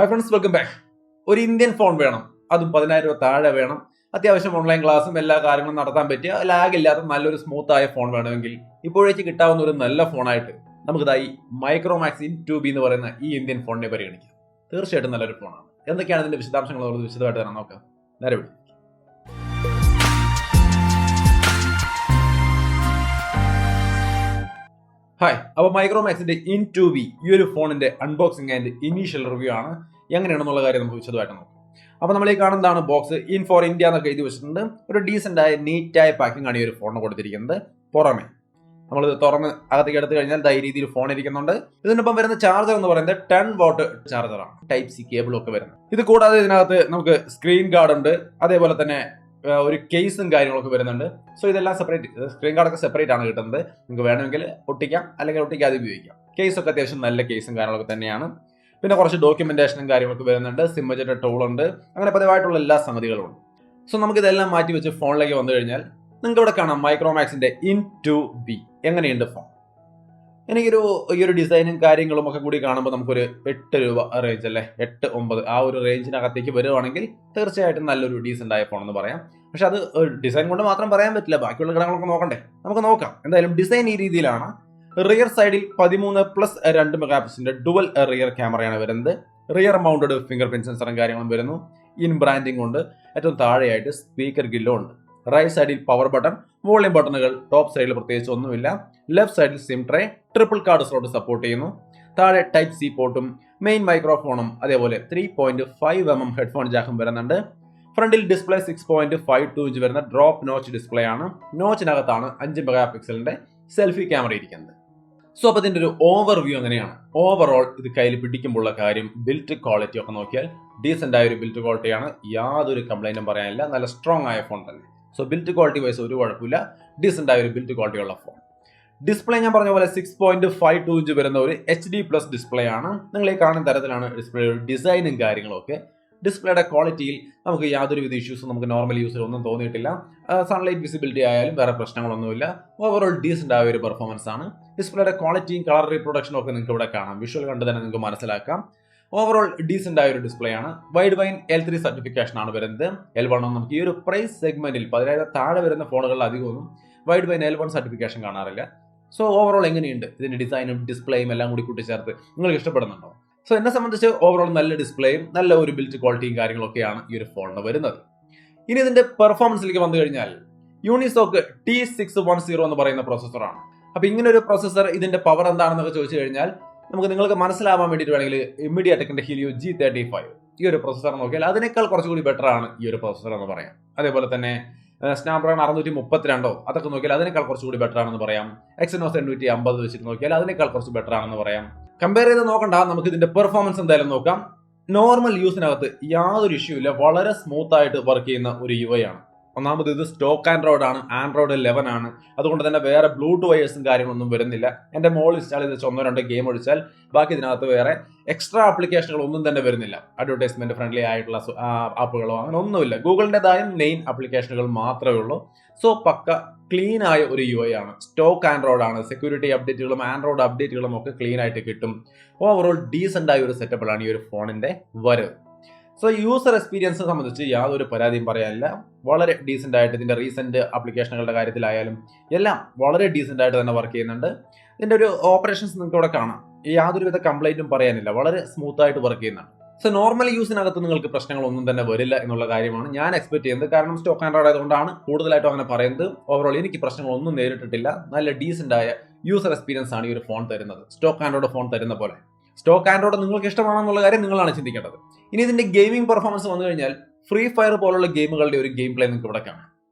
Hi friends, welcome back. ഒരു Indian phone വേണം, അതും 10,000 രൂപ താഴെ വേണം. അത്യാവശ്യം ഓൺലൈൻ ക്ലാസ്സും എല്ലാ കാര്യങ്ങളും നടത്താൻ പറ്റിയ ലാഗ് ഇല്ലാത്ത നല്ലൊരു സ്മൂത്ത് ആയ ഫോൺ വേണമെങ്കിൽ ഇപ്പോഴേക്ക് കിട്ടാവുന്ന ഒരു നല്ല ഫോണായിട്ട് നമുക്കിതായി മൈക്രോമാക്സ് ഇൻ 2B എന്ന് പറയുന്ന ഈ ഇന്ത്യൻ ഫോണിനെ പരിഗണിക്കാം. തീർച്ചയായിട്ടും നല്ലൊരു ഫോണാണ്. എന്തൊക്കെയാണ് ഇതിന്റെ വിശദാംശങ്ങൾ ഉള്ളത് വിശദമായിട്ട് തന്നെ നോക്കാം. നേരെ വിടും. ഹായ്, അപ്പോൾ മൈക്രോമാക്സിന്റെ ഇൻ 2B ഈ ഒരു ഫോണിന്റെ അൺബോക്സിംഗ് ആൻഡ് ഇനീഷ്യൽ റിവ്യൂ ആണ്. എങ്ങനെയാണെന്നുള്ള കാര്യം നമുക്ക് വിശദമായിട്ട് നോക്കാം. അപ്പോൾ നമ്മൾ ഈ കാണുന്നതാണ് ബോക്സ്. ഇൻ ഫോർ ഇന്ത്യ എന്നൊക്കെ എഴുതി വെച്ചിട്ടുണ്ട്. ഒരു ഡീസെന്റ് ആയ നീറ്റായ പാക്കിംഗ് ആണ് ഈ ഒരു ഫോണിന് കൊടുത്തിരിക്കുന്നത്. പുറമെ നമ്മൾ തുറന്ന് അകത്തേക്ക് എടുത്തു കഴിഞ്ഞാൽ ഈ രീതിയിൽ ഫോൺ ഇരിക്കുന്നുണ്ട്. ഇതിനൊപ്പം വരുന്ന ചാർജർ എന്ന് പറയുന്നത് 10 വാട്ട് ചാർജറാണ്. ടൈപ്പ് സി കേബിളും ഒക്കെ വരുന്നത്. ഇത് കൂടാതെ ഇതിനകത്ത് നമുക്ക് സ്ക്രീൻ ഗാർഡ് ഉണ്ട്, അതേപോലെ തന്നെ ഒരു കേസും കാര്യങ്ങളൊക്കെ വരുന്നുണ്ട്. സോ ഇതെല്ലാം സെപ്പറേറ്റ്, സ്ക്രീൻ ഗാർഡൊക്കെ സെപ്പറേറ്റ് ആണ് കിട്ടുന്നത്. നിങ്ങൾക്ക് വേണമെങ്കിൽ ഒട്ടിക്കാം, അല്ലെങ്കിൽ ഒട്ടിക്കാതെ ഉപയോഗിക്കാം. കേസൊക്കെ അത്യാവശ്യം നല്ല കേസും കാര്യങ്ങളൊക്കെ തന്നെയാണ്. പിന്നെ കുറച്ച് ഡോക്യുമെന്റേഷനും കാര്യങ്ങളൊക്കെ വരുന്നുണ്ട്. സിമ്മജറ്റ് ടൂൾ ഉണ്ട്, അങ്ങനെ പതിവായിട്ടുള്ള എല്ലാ സംഗതികളും ഉണ്ട്. സോ നമുക്കിതെല്ലാം മാറ്റി വെച്ച് ഫോണിലേക്ക് വന്നു കഴിഞ്ഞാൽ നിങ്ങൾക്ക് ഇവിടെ കാണാം മൈക്രോമാക്സിന്റെ ഇൻ 2B. എങ്ങനെയുണ്ട് ഫോൺ? എനിക്കൊരു ഈ ഒരു ഡിസൈനും കാര്യങ്ങളും ഒക്കെ കൂടി കാണുമ്പോൾ നമുക്കൊരു 8 രൂപ റേഞ്ച് അല്ലേ, 8-9 ആ ഒരു റേഞ്ചിനകത്തേക്ക് വരുവാണെങ്കിൽ തീർച്ചയായിട്ടും നല്ലൊരു ഡീസൻ്റ് ആയ ഫോൺ എന്ന് പറയാം. പക്ഷെ അത് ഡിസൈൻ കൊണ്ട് മാത്രം പറയാൻ പറ്റില്ല, ബാക്കിയുള്ള ഘടകങ്ങളൊക്കെ നോക്കണ്ടേ. നമുക്ക് നോക്കാം. എന്തായാലും ഡിസൈൻ ഈ രീതിയിലാണ്. റിയർ സൈഡിൽ 13+2 മെഗാപിക്സലിന്റെ ഡുവൽ റിയർ ക്യാമറയാണ് വരുന്നത്. റിയർ മൗണ്ടഡ് ഫിംഗർ പ്രിന്റ് സെൻസറും കാര്യങ്ങളും വരുന്നു. ഇൻ ബ്രാൻഡിംഗ് ഉണ്ട്. ഏറ്റവും താഴെയായിട്ട് സ്പീക്കർ ഗില്ലോ ഉണ്ട്. റൈറ്റ് സൈഡിൽ പവർ ബട്ടൺ, വോളിയം ബട്ടണുകൾ. ടോപ്പ് സൈഡിൽ പ്രത്യേകിച്ച് ഒന്നുമില്ല. ലെഫ്റ്റ് സൈഡിൽ sim tray, triple card slot support ചെയ്യുന്നു. താഴെ ടൈപ്പ് സി പോർട്ടും മെയിൻ മൈക്രോഫോണും അതേപോലെ 3.5mm ഹെഡ്ഫോൺ ജാക്കും വരുന്നുണ്ട്. ഫ്രണ്ടിൽ ഡിസ്പ്ലേ 6.52 ഇഞ്ച് വരുന്ന ഡ്രോപ്പ് നോച്ച് ഡിസ്പ്ലേ ആണ്. നോച്ചിനകത്താണ് 5 മെഗാപിക്സലിന്റെ സെൽഫി ക്യാമറ ഇരിക്കുന്നത്. സോ അപ്പോൾ ഇതിന്റെ ഒരു ഓവർവ്യൂ അങ്ങനെയാണ്. ഓവറോൾ ഇത് കയ്യിൽ പിടിക്കുമ്പോഴുള്ള കാര്യം, ബിൽറ്റ് ക്വാളിറ്റി ഒക്കെ നോക്കിയാൽ ഡീസെന്റ് ആയ ഒരു ബിൽറ്റ് ക്വാളിറ്റിയാണ്. യാതൊരു കംപ്ലൈന്റും പറയാനില്ല. നല്ല സ്ട്രോങ് ആയ ഫോൺ തന്നെ. സോ ബിൽറ്റ് ക്വാളിറ്റി വൈസ് ഒരു കുഴപ്പമില്ല. ഡീസെന്റ് ആയ ഒരു ബിൽറ്റ് ക്വാളിറ്റി ഉള്ള ഫോൺ. ഡിസ്പ്ലേ ഞാൻ പറഞ്ഞ പോലെ 6.52 ഇഞ്ച് വരുന്ന ഒരു HD+ ഡിസ്പ്ലേ ആണ്. നിങ്ങൾ ഈ കാണുന്ന തരത്തിലാണ് ഡിസ്പ്ലേ ഡിസൈനും കാര്യങ്ങളും ഒക്കെ. ഡിസ്പ്ലേയുടെ ക്വാളിറ്റിയിൽ നമുക്ക് യാതൊരുവിധ ഇഷ്യൂസും നമുക്ക് നോർമൽ യൂസിൽ ഒന്നും തോന്നിയിട്ടില്ല. സൺലൈറ്റ് വിസിബിലിറ്റി ആയാലും വേറെ പ്രശ്നങ്ങളൊന്നുമില്ല. ഓവറോൾ ഡീസെന്റ് ആയ ഒരു പെർഫോമൻസ് ആണ്. ഡിസ്പ്ലേയുടെ ക്വാളിറ്റിയും കളർ റീപ്രൊഡക്ഷനും ഒക്കെ നിങ്ങൾക്ക് ഇവിടെ കാണാം. വിഷ്വൽ കണ്ട് തന്നെ നിങ്ങൾക്ക് മനസ്സിലാക്കാം. ഓവറോൾ ഡീസെന്റ് ആയ ഒരു ഡിസ്പ്ലേ ആണ്. വൈഡ് വൈൻ L3 സർട്ടിഫിക്കേഷൻ ആണ് വരുന്നത്. L1 നമുക്ക് ഈ ഒരു പ്രൈസ് സെഗ്മെന്റിൽ 10,000 താഴെ വരുന്ന ഫോണുകളിൽ അധികമൊന്നും വൈഡ് വൈൻ L1 സർട്ടിഫിക്കേഷൻ കാണാറില്ല. സോ ഓവറോൾ എങ്ങനെയുണ്ട് ഇതിന്റെ ഡിസൈനും ഡിസ്പ്ലേയും എല്ലാം കൂടി കൂട്ടിച്ചേർത്ത് നിങ്ങൾക്ക് ഇഷ്ടപ്പെടുന്നുണ്ടോ? സോ എന്നെ സംബന്ധിച്ച് ഓവറോൾ നല്ല ഡിസ്പ്ലേയും നല്ല ഒരു ബിൽറ്റ് ക്വാളിറ്റിയും കാര്യങ്ങളൊക്കെയാണ് ഈ ഒരു ഫോണിന് വരുന്നത്. ഇനി ഇതിന്റെ പെർഫോമൻസിലേക്ക് വന്നു കഴിഞ്ഞാൽ യൂണിസോക്ക് T610 എന്ന് പറയുന്ന പ്രോസസ്സറാണ്. അപ്പൊ ഇങ്ങനെ ഒരു പ്രോസസ്സർ, ഇതിന്റെ പവർ എന്താണെന്നൊക്കെ ചോദിച്ചു കഴിഞ്ഞാൽ നിങ്ങൾക്ക് മനസ്സിലാവാൻ വേണ്ടിയിട്ട് വേണമെങ്കിൽ MediaTekന്റെ Helio G35 ഈ ഒരു പ്രോസസ്സർ നോക്കിയാൽ അതിനേക്കാൾ കുറച്ചുകൂടി ബെറ്റർ ആണ് ഈ ഒരു പ്രോസസ്സർ എന്ന് പറയാം. അതേപോലെ തന്നെ സ്നാപ്ഡ്രാഗൺ 632 അതൊക്കെ നോക്കിയാൽ അതിനേക്കാൾ കുറച്ചുകൂടി ബെറ്റർ ആണെന്ന് പറയാം. Exynos 850 വെച്ചിട്ട് നോക്കിയാൽ അതിനേക്കാൾ കുറച്ച് ബെറ്റർ ആണെന്ന് പറയാം. കമ്പയർ ചെയ്ത് നോക്കണ്ട, നമുക്ക് ഇതിന്റെ പെർഫോമൻസ് എന്തായാലും നോക്കാം. നോർമൽ യൂസിനകത്ത് യാതൊരു ഇഷ്യൂ ഇല്ല. വളരെ സ്മൂത്ത് ആയിട്ട് വർക്ക് ചെയ്യുന്ന ഒരു UI ആണ്. ഒന്നാമത് ഇത് സ്റ്റോക്ക് ആൻഡ്രോയിഡ് ആണ്, Android 11 ആണ്. അതുകൊണ്ട് തന്നെ വേറെ ബ്ലൂടൂത്ത് വയേഴ്സും കാര്യങ്ങളൊന്നും വരുന്നില്ല. എൻ്റെ മോൾ ഇൻസ്റ്റാൾ ചെയ്ത് 1-2 ഗെയിം ഒഴിച്ചാൽ ബാക്കി ഇതിനകത്ത് വേറെ എക്സ്ട്രാ ആപ്ലിക്കേഷനുകൾ ഒന്നും തന്നെ വരുന്നില്ല. അഡ്വർടൈസ്മെന്റ് ഫ്രണ്ട്ലി ആയിട്ടുള്ള ആപ്പുകളോ അങ്ങനെ ഒന്നുമില്ല. ഗൂഗിളിൻ്റെതായ മെയിൻ ആപ്ലിക്കേഷനുകൾ മാത്രമേ ഉള്ളൂ. സോ പക്ക ക്ലീൻ ആയ ഒരു UI ആണ്. സ്റ്റോക്ക് ആൻഡ്രോയിഡ് ആണ്. സെക്യൂരിറ്റി അപ്ഡേറ്റുകളും ആൻഡ്രോയിഡ് അപ്ഡേറ്റുകളും ഒക്കെ ക്ലീൻ ആയിട്ട് കിട്ടും. ഓവറോൾ ഡീസെന്റ് ആയ ഒരു സെറ്റപ്പിലാണ് ഈ ഒരു ഫോണിന്റെ വരവ്. സോ യൂസർ എക്സ്പീരിയൻസിനെ സംബന്ധിച്ച് യാതൊരു പരാതിയും പറയാനില്ല. വളരെ ഡീസെന്റ് ആയിട്ട് ഇതിന്റെ റീസെന്റ് ആപ്ലിക്കേഷനുകളുടെ കാര്യത്തിലായാലും എല്ലാം വളരെ ഡീസെന്റ് ആയിട്ട് തന്നെ വർക്ക് ചെയ്യുന്നുണ്ട്. ഇതിന്റെ ഒരു ഓപ്പറേഷൻസ് നിങ്ങൾക്ക് ഇവിടെ കാണാം. യാതൊരുവിധ കംപ്ലൈന്റും പറയാനില്ല. വളരെ സ്മൂത്ത് ആയിട്ട് വർക്ക് ചെയ്യുന്നതാണ്. സോ നോർമൽ യൂസിനകത്ത് നിങ്ങൾക്ക് പ്രശ്നങ്ങളൊന്നും തന്നെ വരില്ല എന്നുള്ള കാര്യമാണ് ഞാൻ എക്സ്പെക്ട് ചെയ്യുന്നത്. കാരണം സ്റ്റോക്ക് ആൻഡ്രോയിഡ് ആയതുകൊണ്ടാണ് കൂടുതലായിട്ടും അങ്ങനെ പറയുന്നത്. ഓവറോൾ എനിക്ക് പ്രശ്നങ്ങളൊന്നും നേരിട്ടിട്ടില്ല. നല്ല ഡീസെന്റ് ആയ യൂസർ എക്സ്പീരിയൻസ് ആണ് ഈ ഒരു ഫോൺ തരുന്നത്. സ്റ്റോക്ക് ആൻഡ്രോയിഡ് ഫോൺ തരുന്ന പോലെ. സ്റ്റോക്ക് ആൻഡ്രോയിഡ് നിങ്ങൾക്ക് ഇഷ്ടമാണെന്നുള്ള കാര്യം നിങ്ങളാണ് ചിന്തിക്കേണ്ടത്. ഇനി ഇതിന്റെ ഗെയിമിംഗ് പെർഫോമൻസ് വന്നു കഴിഞ്ഞാൽ ഫ്രീ ഫയർ പോലുള്ള ഗെയിമുകളുടെ ഒരു ഗെയിം പ്ലേ നിങ്ങൾക്ക് ഇവിടെ കാണാം.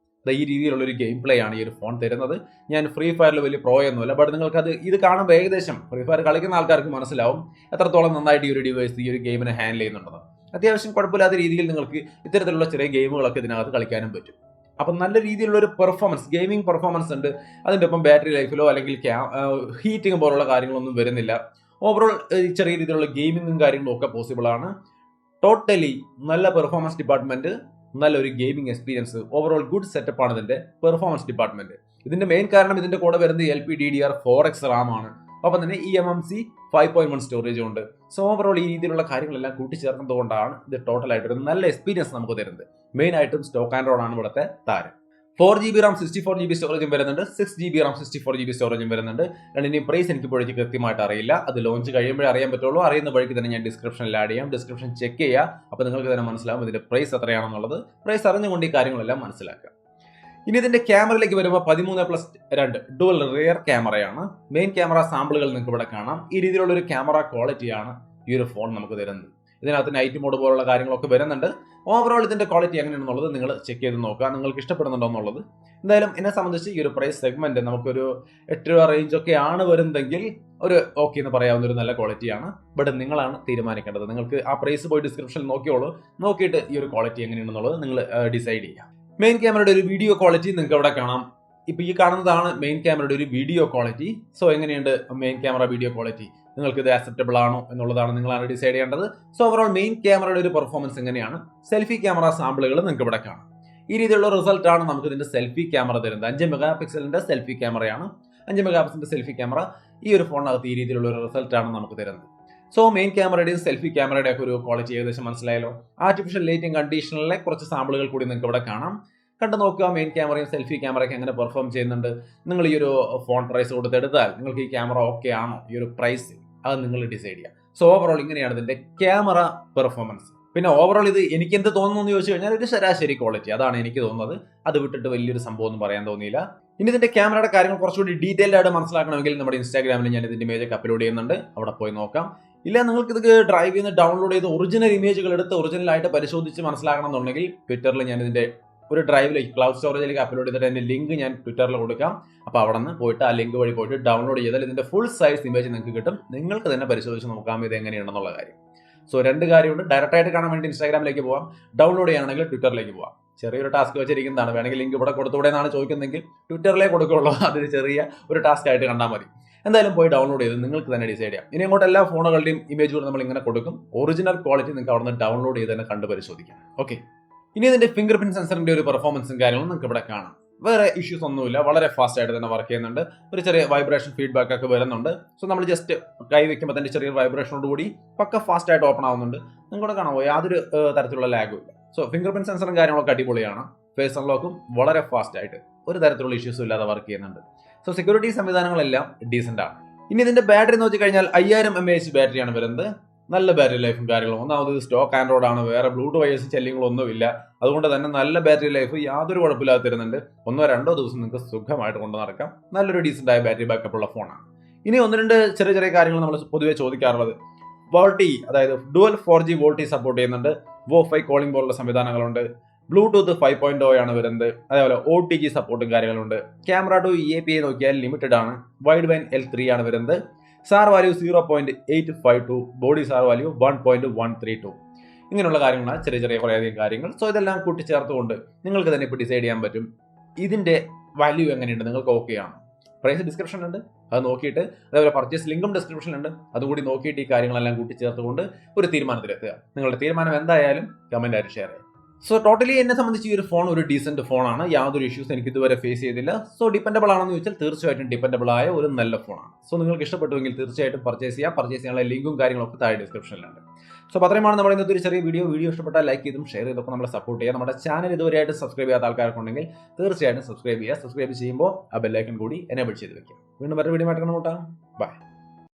ഈ രീതിയിലുള്ള ഒരു ഗെയിം പ്ലേ ആണ് ഈ ഒരു ഫോൺ തരുന്നത്. ഞാൻ ഫ്രീ ഫയറിൽ വലിയ പ്രോ ഒന്നുമില്ല, ബട്ട് നിങ്ങൾക്ക് ഇത് കാണുമ്പോൾ ഏകദേശം ഫ്രീ ഫയർ കളിക്കുന്ന ആൾക്കാർക്ക് മനസ്സിലാവും എത്രത്തോളം നന്നായിട്ട് ഈ ഒരു ഡിവൈസ് ഈ ഒരു ഗെയിമിനെ ഹാൻഡിൽ ചെയ്യുന്നുണ്ടെന്ന്. അത്യാവശ്യം കുഴപ്പമില്ലാത്ത രീതിയിൽ നിങ്ങൾക്ക് ഇത്തരത്തിലുള്ള ചെറിയ ഗെയിമുകളൊക്കെ ഇതിനകത്ത് കളിക്കാനും പറ്റും. അപ്പം നല്ല രീതിയിലുള്ള ഒരു പെർഫോമൻസ്, ഗെയിമിംഗ് പെർഫോമൻസ് ഉണ്ട്. അതിൻ്റെ ഒപ്പം ബാറ്ററി ലൈഫിലോ അല്ലെങ്കിൽ ഹീറ്റിംഗ് പോലുള്ള കാര്യങ്ങളൊന്നും വരുന്നില്ല. ഓവറോൾ ചെറിയ രീതിയിലുള്ള ഗെയിമിങ്ങും കാര്യങ്ങളും ഒക്കെ പോസിബിൾ ആണ്. ടോട്ടലി നല്ല പെർഫോമൻസ് ഡിപ്പാർട്ട്മെന്റ്, നല്ലൊരു gaming experience, overall good setup ആണ് ഇതിന്റെ പെർഫോമൻസ് ഡിപ്പാർട്ട്മെന്റ്. ഇതിന്റെ മെയിൻ കാരണം ഇതിന്റെ കൂടെ വരുന്നത് LPDDR4X RAM ആണ്. ഒപ്പം തന്നെ eMMC 5.1 സ്റ്റോറേജും ഉണ്ട്. സോ ഓവറോൾ ഈ രീതിയിലുള്ള കാര്യങ്ങളെല്ലാം കൂട്ടിച്ചേർക്കുന്നതുകൊണ്ടാണ് ഇത് ടോട്ടലായിട്ട് ഒരു നല്ല എക്സ്പീരിയൻസ് നമുക്ക് തരുന്നത്. മെയിൻ ആയിട്ടും സ്റ്റോക്ക് ആൻഡ് റോഡ് ആണ് ഇവിടുത്തെ താരം. 4GB RAM 64GB സ്റ്റോറേജും വരുന്നുണ്ട്, 6GB RAM 64GB സ്റ്റോറേജും വരുന്നുണ്ട്. രണ്ടിന്റെയും പ്രൈസ് എനിക്ക് ഇപ്പോഴേക്ക് കൃത്യമായിട്ട് അറിയില്ല. അത് ലോഞ്ച് കഴിയുമ്പോഴേ അറിയാൻ പറ്റുള്ളൂ. അറിയുന്ന വഴിക്ക് തന്നെ ഞാൻ ഡിസ്ക്രിപ്ഷനിൽ ആഡ് ചെയ്യാം. ഡിസ്ക്രിപ്ഷൻ ചെക്ക് ചെയ്യുക. അപ്പോൾ നിങ്ങൾക്ക് തന്നെ മനസ്സിലാവും ഇതിന്റെ പ്രൈസ് എത്രയാണെന്നുള്ളത്. പ്രൈസ് അറിഞ്ഞുകൊണ്ട് ഈ കാര്യങ്ങളെല്ലാം മനസ്സിലാക്കുക. ഇനി ഇതിന്റെ ക്യാമറയിലേക്ക് വരുമ്പോൾ 13+2 ഡുവൽ റിയർ ക്യാമറയാണ്. മെയിൻ ക്യാമറ സാമ്പിളുകൾ നിങ്ങൾക്ക് ഇവിടെ കാണാം. ഈ രീതിയിലുള്ള ഒരു ക്യാമറ ക്വാളിറ്റിയാണ് ഈ ഒരു ഫോൺ നമുക്ക് തരുന്നത്. ഇതിനകത്ത് നൈറ്റ് മോഡ് പോലുള്ള കാര്യങ്ങളൊക്കെ വരുന്നുണ്ട്. ഓവറോൾ ഇതിന്റെ ക്വാളിറ്റി എങ്ങനെയാണെന്നുള്ളത് നിങ്ങൾ ചെക്ക് ചെയ്ത് നോക്കുക, നിങ്ങൾക്ക് ഇഷ്ടപ്പെടുന്നുണ്ടോ എന്നുള്ളത്. എന്തായാലും എന്നെ സംബന്ധിച്ച് ഈ ഒരു പ്രൈസ് സെഗ്മെന്റ് നമുക്കൊരു 8 രൂപ റേഞ്ച് ഒക്കെ ആണ് വരുന്നതെങ്കിൽ ഒരു ഓക്കെ എന്ന് പറയാവുന്ന ഒരു നല്ല ക്വാളിറ്റിയാണ്. ബട്ട് നിങ്ങളാണ് തീരുമാനിക്കേണ്ടത്. നിങ്ങൾക്ക് ആ പ്രൈസ് പോയി ഡിസ്ക്രിപ്ഷനിൽ നോക്കിയോളൂ. നോക്കിയിട്ട് ഈ ഒരു ക്വാളിറ്റി എങ്ങനെയാണെന്നുള്ളത് നിങ്ങൾ ഡിസൈഡ് ചെയ്യുക. മെയിൻ ക്യാമറയുടെ ഒരു വീഡിയോ ക്വാളിറ്റി നിങ്ങൾക്ക് ഇവിടെ കാണാം. ഇപ്പൊ ഈ കാണുന്നതാണ് മെയിൻ ക്യാമറയുടെ ഒരു വീഡിയോ ക്വാളിറ്റി. സോ എങ്ങനെയുണ്ട് മെയിൻ ക്യാമറ വീഡിയോ ക്വാളിറ്റി? നിങ്ങൾക്ക് ഇത് ആക്സെപ്റ്റബിൾ ആണോ എന്നുള്ളതാണ് നിങ്ങളാണ് ഡിസൈഡ് ചെയ്യേണ്ടത്. സോ ഓവറോൾ മെയിൻ ക്യാമറയുടെ ഒരു പെർഫോമൻസ് എങ്ങനെയാണ്? സെൽഫി ക്യാമറ സാമ്പിളുകൾ നിങ്ങൾക്ക് ഇവിടെ കാണാം. ഈ രീതിയിലുള്ള റിസൾട്ട് ആണ് നമുക്ക് ഇതിന്റെ സെൽഫി ക്യാമറ തരുന്നത്. 5 മെഗാ പിക്സലിന്റെ സെൽഫി ക്യാമറയാണ്. 5 മെഗാ പിക്സലിന്റെ സെൽഫി ക്യാമറ ഈ ഒരു ഫോണിനകത്ത് ഈ രീതിയിലുള്ള ഒരു റിസൾട്ട് ആണ് നമുക്ക് തരുന്നത്. സോ മെയിൻ ക്യാമറയുടെയും സെൽഫി ക്യാമറയുടെ ഒക്കെ ഒരു ക്വാളിറ്റി ഏകദേശം മനസ്സിലായല്ലോ. ആർട്ടിഫിഷ്യൽ ലൈറ്റിംഗ് കണ്ടീഷനിലെ കുറച്ച് സാമ്പിളുകൾ കൂടി നിങ്ങൾക്ക് ഇവിടെ കാണാം. കണ്ടു നോക്കുക മെയിൻ ക്യാമറയും സെൽഫി ക്യാമറയൊക്കെ എങ്ങനെ പെർഫോം ചെയ്യുന്നുണ്ട്. നിങ്ങൾ ഈ ഒരു ഫോൺ പ്രൈസ് കൊടുത്തെടുത്താൽ നിങ്ങൾക്ക് ഈ ക്യാമറ ഓക്കെ ആണോ, ഈ ഒരു പ്രൈസ് അത് നിങ്ങൾ ഡിസൈഡ് ചെയ്യുക. സോ ഓവറോൾ ഇങ്ങനെയാണ് ഇതിന്റെ ക്യാമറ പെർഫോമൻസ്. പിന്നെ ഓവറോൾ ഇത് എനിക്ക് എന്ത് തോന്നുന്നു എന്ന് ചോദിച്ചു കഴിഞ്ഞാൽ ഒരു ശരാശരി ക്വാളിറ്റി, അതാണ് എനിക്ക് തോന്നുന്നത്. അത് വിട്ടിട്ട് വലിയൊരു സംഭവം ഒന്നും പറയാൻ തോന്നിയില്ല. ഇനി ഇതിന്റെ ക്യാമറയുടെ കാര്യങ്ങൾ കുറച്ചുകൂടി ഡീറ്റെയിൽഡ് ആയിട്ട് മനസ്സിലാക്കണമെങ്കിൽ നമ്മുടെ ഇൻസ്റ്റാഗ്രാമിൽ ഞാൻ ഇതിന്റെ ഇമേജ് അപ്ലോഡ് ചെയ്യുന്നുണ്ട്, അവിടെ പോയി നോക്കാം. ഇല്ല നിങ്ങൾക്ക് ഇത് ഡ്രൈവ് ചെയ്യുന്ന ഡൗൺലോഡ് ചെയ്ത് ഒറിജിനൽ ഇമേജുകൾ എടുത്ത് ഒറിജിനലായിട്ട് പരിശോധിച്ച് മനസ്സിലാക്കണം എന്നുണ്ടെങ്കിൽ ട്വിറ്ററിൽ ഞാൻ ഇതിന്റെ ഒരു ഡ്രൈവിലേക്ക് ക്ലൗഡ് സ്റ്റോറേജിലേക്ക് അപ്ലോഡ് ചെയ്തിട്ട് അതിന്റെ ലിങ്ക് ഞാൻ ട്വിറ്ററിൽ കൊടുക്കാം. അപ്പോൾ അവിടെ നിന്ന് പോയിട്ട് ആ ലിങ്ക് വഴി പോയിട്ട് ഡൗൺലോഡ് ചെയ്താൽ ഇതിന്റെ ഫുൾ സൈസ് ഇമേജ് നിങ്ങൾക്ക് കിട്ടും. നിങ്ങൾക്ക് തന്നെ പരിശോധിച്ച് നോക്കാം ഇത് എങ്ങനെയുണ്ടെന്നുള്ള കാര്യം. സോ 2 കാര്യമുണ്ട്. ഡയറക്റ്റ് ആയിട്ട് കാണാൻ വേണ്ടി ഇൻസ്റ്റാഗ്രാമിലേക്ക് പോവാം, ഡൗൺലോഡ് ചെയ്യാനാണെങ്കിൽ ട്വിറ്ററിലേക്ക് പോവാം. ചെറിയൊരു ടാസ്ക് വെച്ചിരിക്കുന്നതാണ്. വേണമെങ്കിൽ ലിങ്ക് ഇവിടെ കൊടുത്തുകൂടെ എന്നാണ് ചോദിക്കുന്നതെങ്കിൽ ട്വിറ്ററിലേ കൊടുക്കുള്ളൂ. അതൊരു ചെറിയ ഒരു ടാസ്ക് ആയിട്ട് കണ്ടാൽ മതി. എന്തായാലും പോയി ഡൗൺലോഡ് ചെയ്ത് നിങ്ങൾക്ക് തന്നെ ഡിസൈഡ് ചെയ്യാം. ഇനി അങ്ങോട്ട് എല്ലാ ഫോണുകളുടെയും ഇമേജുകൾ നമ്മൾ ഇങ്ങനെ കൊടുക്കും. ഒറിജിനൽ ക്വാളിറ്റി നിങ്ങൾക്ക് അവിടെ നിന്ന് ഡൗൺലോഡ് ചെയ്ത് തന്നെ കണ്ട് പരിശോധിക്കാം. ഓക്കെ, ഇനി ഇതിന്റെ ഫിംഗർ പ്രിന്റ് സെൻസറിന്റെ ഒരു പെർഫോമൻസും കാര്യങ്ങളും നിങ്ങൾക്ക് ഇവിടെ കാണാം. വേറെ ഇഷ്യൂസ് ഒന്നുമില്ല, വളരെ ഫാസ്റ്റ് ആയിട്ട് തന്നെ വർക്ക് ചെയ്യുന്നുണ്ട്. ഒരു ചെറിയ വൈബ്രേഷൻ ഫീഡ്ബാക്ക് ഒക്കെ വരുന്നുണ്ട്. സോ നമ്മൾ ജസ്റ്റ് കൈ വെക്കുമ്പോൾ തന്നെ ചെറിയ വൈബ്രേഷനോട് കൂടി പക്ക ഫാസ്റ്റ് ആയിട്ട് ഓപ്പൺ ആവുന്നുണ്ട്. നിങ്ങളുടെ കാണാമോ യാതൊരു തരത്തിലുള്ള ലാഗും ഇല്ല. സോ ഫിംഗർ പ്രിന്റ് സെൻസറും കാര്യങ്ങളൊക്കെ അടിപൊളിയാണ്. ഫേസ് അൺലോക്കും വളരെ ഫാസ്റ്റ് ആയിട്ട് ഒരു തരത്തിലുള്ള ഇഷ്യൂസും ഇല്ലാതെ വർക്ക് ചെയ്യുന്നുണ്ട്. സോ സെക്യൂരിറ്റി സംവിധാനങ്ങളെല്ലാം ഡീസന്റ് ആണ്. ഇനി ഇതിന്റെ ബാറ്ററി നോക്കി കഴിഞ്ഞാൽ 5000 mAh ബാറ്ററിയാണ് വരുന്നത്. നല്ല ബാറ്ററി ലൈഫും കാര്യങ്ങളും. ഒന്നാമത് സ്റ്റോക്ക് ആൻഡ്രോയിഡ് ആണ്, വേറെ ബ്ലൂടൂത്ത് വയേഴ്സ് ചെല്ലിങ്ങളൊന്നുമില്ല. അതുകൊണ്ട് തന്നെ നല്ല ബാറ്ററി ലൈഫ് യാതൊരു കുഴപ്പമില്ലാതെ തരുന്നുണ്ട്. 1-2 ദിവസം നിങ്ങൾക്ക് സുഖമായിട്ട് കൊണ്ടു നടക്കാം. നല്ലൊരു ഡീസന്റ് ആയ ബാറ്ററി ബാക്കപ്പ് ഉള്ള ഫോണാണ്. ഇനി 1-2 ചെറിയ ചെറിയ കാര്യങ്ങൾ നമ്മൾ പൊതുവെ ചോദിക്കാറുള്ളത്, വോൾട്ടി അതായത് ഡുവൽ 4G വോൾട്ടി സപ്പോർട്ട് ചെയ്യുന്നുണ്ട്. വോഫൈ കോളിംഗ് പോലുള്ള സംവിധാനങ്ങളുണ്ട്. ബ്ലൂടൂത്ത് 5.0 ആണ് വരുന്നത്. അതേപോലെ OTG സപ്പോർട്ടും കാര്യങ്ങളുണ്ട്. ക്യാമറ ടു API നോക്കിയാൽ ലിമിറ്റഡ് ആണ്. വൈഡ് ബാൻഡ് L3 ആണ് വരുന്നത്. Sir value 0.852, body sir value 1.132. ഇങ്ങനെയുള്ള കാര്യങ്ങളാണ് ചെറിയ ചെറിയ കുറേയധികം കാര്യങ്ങൾ. സോ ഇതെല്ലാം കൂട്ടിച്ചേർത്തുകൊണ്ട് നിങ്ങൾക്ക് തന്നെ ഇപ്പോൾ ഡിസൈഡ് ചെയ്യാൻ പറ്റും ഇതിന്റെ വാല്യൂ എങ്ങനെയുണ്ട്, നിങ്ങൾക്ക് ഓക്കെ ആണ്. പ്രൈസ് ഡിസ്ക്രിപ്ഷനിലുണ്ട്, അത് നോക്കിയിട്ട്, അതേപോലെ പർച്ചേസ് ലിങ്കും ഡിസ്ക്രിപ്ഷനിലുണ്ട്, അതുകൂടി നോക്കിയിട്ട് ഈ കാര്യങ്ങളെല്ലാം കൂട്ടിച്ചേർത്തുകൊണ്ട് ഒരു തീരുമാനത്തിലെത്തുക. നിങ്ങളുടെ തീരുമാനം എന്തായാലും കമന്റ് ആയിട്ട് ഷെയർ ചെയ്യുക. സോ ടോട്ടലി എന്നെ സംബന്ധിച്ച് ഈ ഒരു ഫോൺ ഒരു ഡീസന്റ് ഫോണാണ്. യാതൊരു ഇഷ്യൂസ് എനിക്ക് ഇതുവരെ ഫേസ് ചെയ്തില്ല. സോ ഡിപ്പെൻഡബിൾ ആണെന്ന് ചോദിച്ചാൽ തീർച്ചയായിട്ടും ഡിപ്പെൻഡബിൾ ആയ ഒരു നല്ല ഫോണാണ്. സോ നിങ്ങൾക്ക് ഇഷ്ടപ്പെട്ടുവെങ്കിൽ തീർച്ചയായിട്ടും പർച്ചേസ് ചെയ്യാം. പർച്ചേസ് ചെയ്യാനുള്ള ലിങ്കും കാര്യങ്ങളൊക്കെ താഴെ ഡിസ്ക്രിപ്ഷനിലുണ്ട്. സോ അത്രയുമാണ് നമ്മുടെ ഇന്നത്തെ ഒരു ചെറിയ വീഡിയോ ഇഷ്ടപ്പെട്ടാൽ ലൈക്ക് ചെയ്തും ഷെയർ ചെയ്തൊക്കെ നമ്മളെ സപ്പോർട്ട് ചെയ്യുക. നമ്മുടെ ചാനൽ ഇതുവരെയായിട്ട് സബ്സ്ക്രൈബ് ചെയ്യാത്ത ആൾക്കാർക്കുണ്ടെങ്കിൽ തീർച്ചയായിട്ടും സബ്സ്ക്രൈബ് ചെയ്യുക. സബ്സ്ക്രൈബ് ചെയ്യുമ്പോൾ ആ ബെല്ലൈക്കൺ കൂടി എനേബിൾ ചെയ്ത് വെക്കുക. വീണ്ടും മറ്റൊരു വീഡിയോ ആയിട്ട് കാണാം. ബൈ.